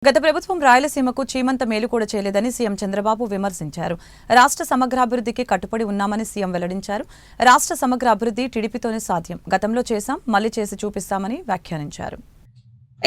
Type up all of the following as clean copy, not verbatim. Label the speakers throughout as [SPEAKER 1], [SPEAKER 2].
[SPEAKER 1] గత ప్రభుత్వం రాయలసీమకు చీమంత మేలు కూడా చేయలేదని సీఎం చంద్రబాబు విమర్శించారు. రాష్ట్ర సమగ్రాభివృద్ధికి కట్టుబడి ఉన్నామని సీఎం వెల్లడించారు. రాష్ట్ర సమగ్ర అభివృద్ధి టీడీపీతోనే సాధ్యం. గతంలో చేశాం, మళ్లీ చేసి చూపిస్తామని వ్యాఖ్యానించారు.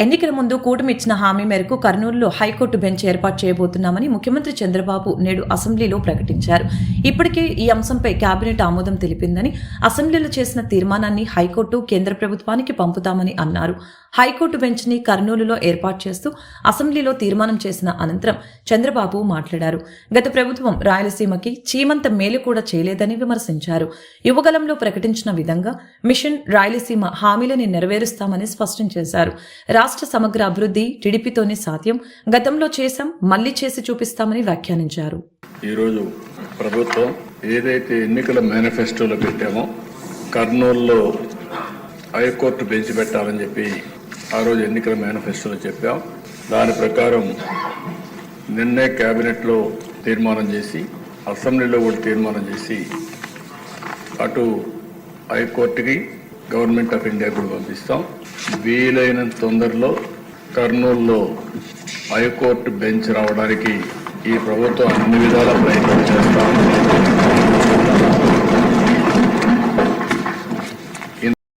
[SPEAKER 1] ఎన్నికల ముందు కూటమి ఇచ్చిన హామీ మేరకు కర్నూలులో హైకోర్టు బెంచ్ ఏర్పాటు చేయబోతున్నామని ముఖ్యమంత్రి చంద్రబాబు నేడు అసెంబ్లీలో ప్రకటించారు. ఇప్పటికే ఈ అంశంపై కేబినెట్ ఆమోదం తెలిపిందని, అసెంబ్లీలో చేసిన తీర్మానాన్ని హైకోర్టు కేంద్ర ప్రభుత్వానికి పంపుతామని అన్నారు. హైకోర్టు బెంచ్ ని కర్నూలులో ఏర్పాటు చేస్తూ అసెంబ్లీలో తీర్మానం చేసిన అనంతరం చంద్రబాబు మాట్లాడారు. గత ప్రభుత్వం రాయలసీమకి చీమంత మేలు కూడా చేయలేదని విమర్శించారు. యువగలంలో ప్రకటించిన విధంగా మిషన్ రాయలసీమ హామీలని నెరవేరుస్తామని స్పష్టం చేశారు. రాష్ట్ర సమగ్ర అభివృద్ధి టీడీపీతోనే సాధ్యం. గతంలో చేశాం, మళ్లీ చేసి చూపిస్తామని వ్యాఖ్యానించారు.
[SPEAKER 2] ఈరోజు ప్రభుత్వం ఏదైతే ఎన్నికల మేనిఫెస్టోలో పెట్టామో కర్నూలులో హైకోర్టు బెంచ్ పెట్టాలని చెప్పి ఆ రోజు ఎన్నికల మేనిఫెస్టోలో చెప్పాం. దాని ప్రకారం నిన్నే కేబినెట్లో తీర్మానం చేసి అసెంబ్లీలో కూడా తీర్మానం చేసి అటు హైకోర్టుకి గవర్నమెంట్ ఆఫ్ ఇండియా కూడా పంపిస్తాం. వీలైనంత తొందరలో కర్నూలులో హైకోర్టు బెంచ్ రావడానికి ఈ ప్రభుత్వం అన్ని విధాల ప్రయత్నం చేస్తాం.